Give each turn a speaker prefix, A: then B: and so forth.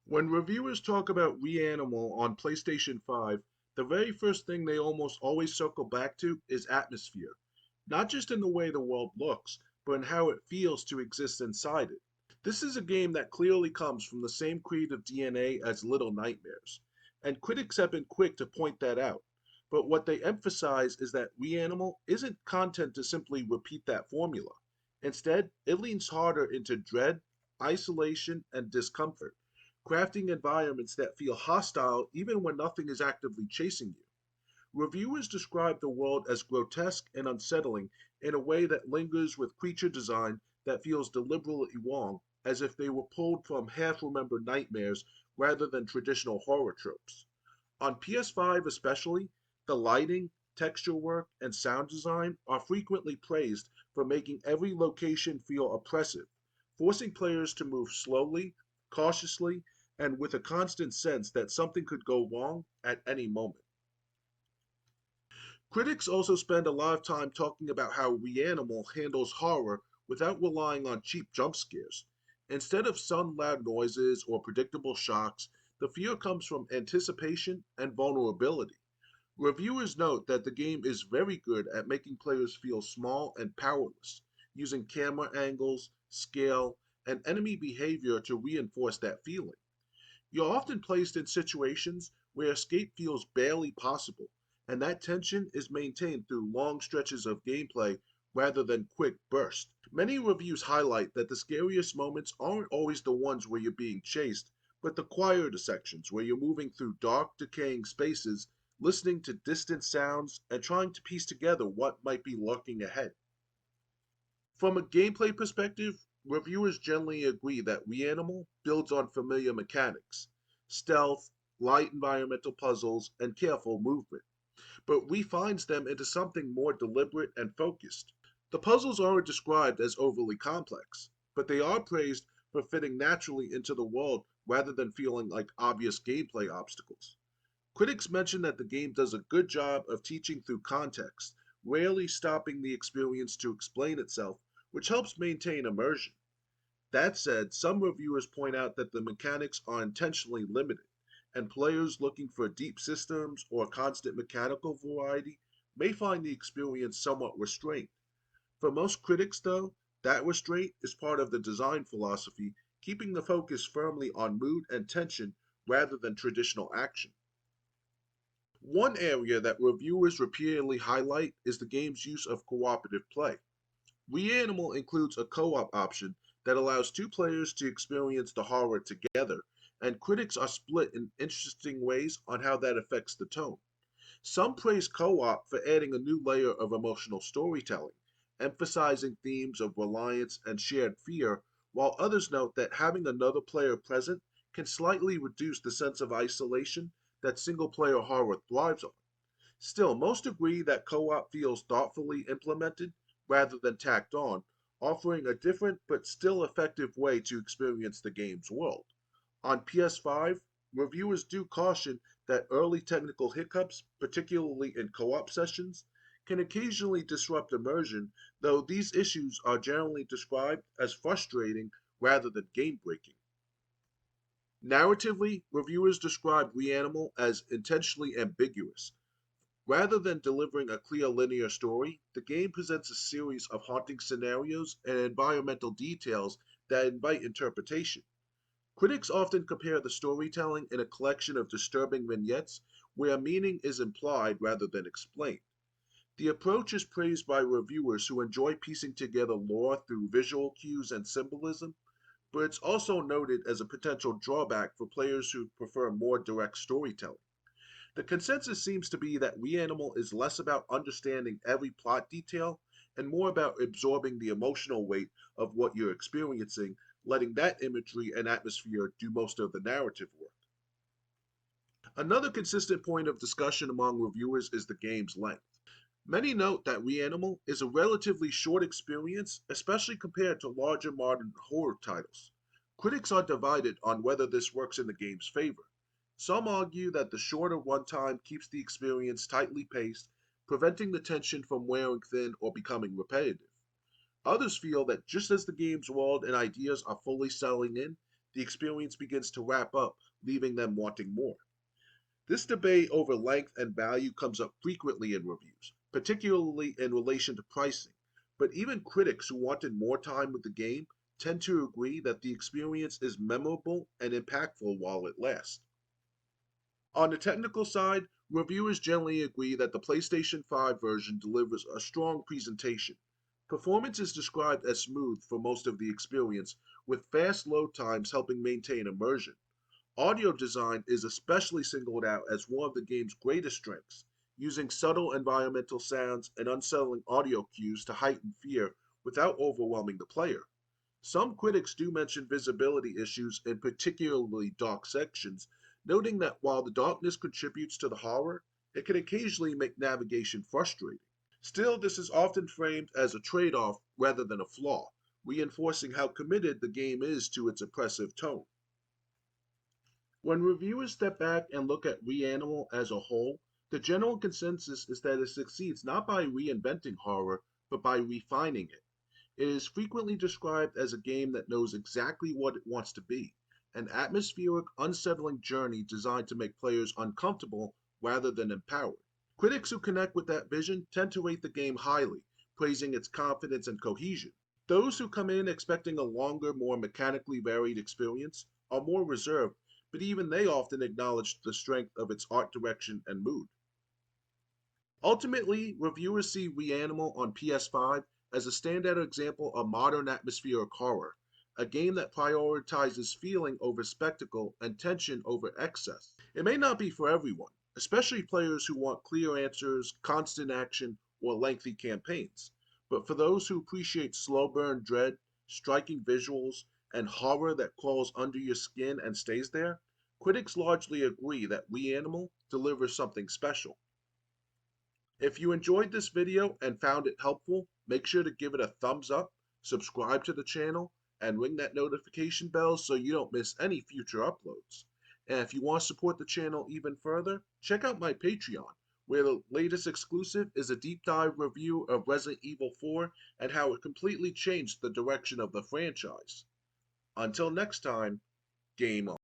A: When reviewers talk about Reanimal on PlayStation 5, the very first thing they almost always circle back to is atmosphere, not just in the way the world looks, but in how it feels to exist inside it. This is a game that clearly comes from the same creative DNA as Little Nightmares, and critics have been quick to point that out. But what they emphasize is that Reanimal isn't content to simply repeat that formula. Instead, it leans harder into dread, isolation, and discomfort, crafting environments that feel hostile even when nothing is actively chasing you. Reviewers describe the world as grotesque and unsettling in a way that lingers with creature design that feels deliberately wrong, as if they were pulled from half remembered nightmares rather than traditional horror tropes. On PS5 especially, the lighting, texture work, and sound design are frequently praised for making every location feel oppressive, forcing players to move slowly, cautiously, and with a constant sense that something could go wrong at any moment. Critics also spend a lot of time talking about how Reanimal handles horror without relying on cheap jump scares. Instead of sudden loud noises or predictable shocks, the fear comes from anticipation and vulnerability. Reviewers note that the game is very good at making players feel small and powerless, using camera angles, scale, and enemy behavior to reinforce that feeling. You're often placed in situations where escape feels barely possible, and that tension is maintained through long stretches of gameplay rather than quick bursts. Many reviews highlight that the scariest moments aren't always the ones where you're being chased, but the quieter sections where you're moving through dark, decaying spaces, listening to distant sounds, and trying to piece together what might be lurking ahead. From a gameplay perspective, reviewers generally agree that Reanimal builds on familiar mechanics stealth, light environmental puzzles, and careful movement, but refines them into something more deliberate and focused. The puzzles aren't described as overly complex, but they are praised for fitting naturally into the world rather than feeling like obvious gameplay obstacles. Critics mention that the game does a good job of teaching through context, rarely stopping the experience to explain itself, which helps maintain immersion. That said, some reviewers point out that the mechanics are intentionally limited, and players looking for deep systems or constant mechanical variety may find the experience somewhat restrained. For most critics, though, that restraint is part of the design philosophy, keeping the focus firmly on mood and tension rather than traditional action. One area that reviewers repeatedly highlight is the game's use of cooperative play. Reanimal includes a co op option that allows two players to experience the horror together, and critics are split in interesting ways on how that affects the tone. Some praise co op for adding a new layer of emotional storytelling, emphasizing themes of reliance and shared fear, while others note that having another player present can slightly reduce the sense of isolation that single player horror thrives on. Still, most agree that co op feels thoughtfully implemented rather than tacked on, offering a different but still effective way to experience the game's world. On PS5, reviewers do caution that early technical hiccups, particularly in co op sessions, can occasionally disrupt immersion, though these issues are generally described as frustrating rather than game breaking. Narratively, reviewers describe Reanimal as intentionally ambiguous. Rather than delivering a clear linear story, the game presents a series of haunting scenarios and environmental details that invite interpretation. Critics often compare the storytelling in a collection of disturbing vignettes where meaning is implied rather than explained. The approach is praised by reviewers who enjoy piecing together lore through visual cues and symbolism, but it's also noted as a potential drawback for players who prefer more direct storytelling. The consensus seems to be that Reanimal is less about understanding every plot detail and more about absorbing the emotional weight of what you're experiencing, letting that imagery and atmosphere do most of the narrative work. Another consistent point of discussion among reviewers is the game's length. Many note that Reanimal is a relatively short experience, especially compared to larger modern horror titles. Critics are divided on whether this works in the game's favor. Some argue that the shorter runtime keeps the experience tightly paced, preventing the tension from wearing thin or becoming repetitive. Others feel that just as the game's world and ideas are fully settling in, the experience begins to wrap up, leaving them wanting more. This debate over length and value comes up frequently in reviews, particularly in relation to pricing. But even critics who wanted more time with the game tend to agree that the experience is memorable and impactful while it lasts. On the technical side, reviewers generally agree that the PlayStation 5 version delivers a strong presentation. Performance is described as smooth for most of the experience, with fast load times helping maintain immersion. Audio design is especially singled out as one of the game's greatest strengths, using subtle environmental sounds and unsettling audio cues to heighten fear without overwhelming the player. Some critics do mention visibility issues in particularly dark sections, noting that while the darkness contributes to the horror, it can occasionally make navigation frustrating. Still, this is often framed as a trade off rather than a flaw, reinforcing how committed the game is to its oppressive tone. When reviewers step back and look at Reanimal as a whole, the general consensus is that it succeeds not by reinventing horror, but by refining it. It is frequently described as a game that knows exactly what it wants to be, an atmospheric, unsettling journey designed to make players uncomfortable rather than empowered. Critics who connect with that vision tend to rate the game highly, praising its confidence and cohesion. Those who come in expecting a longer, more mechanically varied experience are more reserved, but even they often acknowledge the strength of its art direction and mood. Ultimately, reviewers see Reanimal on PS5 as a standout example of modern atmospheric horror, a game that prioritizes feeling over spectacle and tension over excess. It may not be for everyone, especially players who want clear answers, constant action, or lengthy campaigns. But for those who appreciate slow burn dread, striking visuals, and horror that crawls under your skin and stays there, critics largely agree that Reanimal delivers something special. If you enjoyed this video and found it helpful, make sure to give it a thumbs up, subscribe to the channel, and ring that notification bell so you don't miss any future uploads. And if you want to support the channel even further, check out my Patreon, where the latest exclusive is a deep dive review of Resident Evil 4 and how it completely changed the direction of the franchise. Until next time, game on.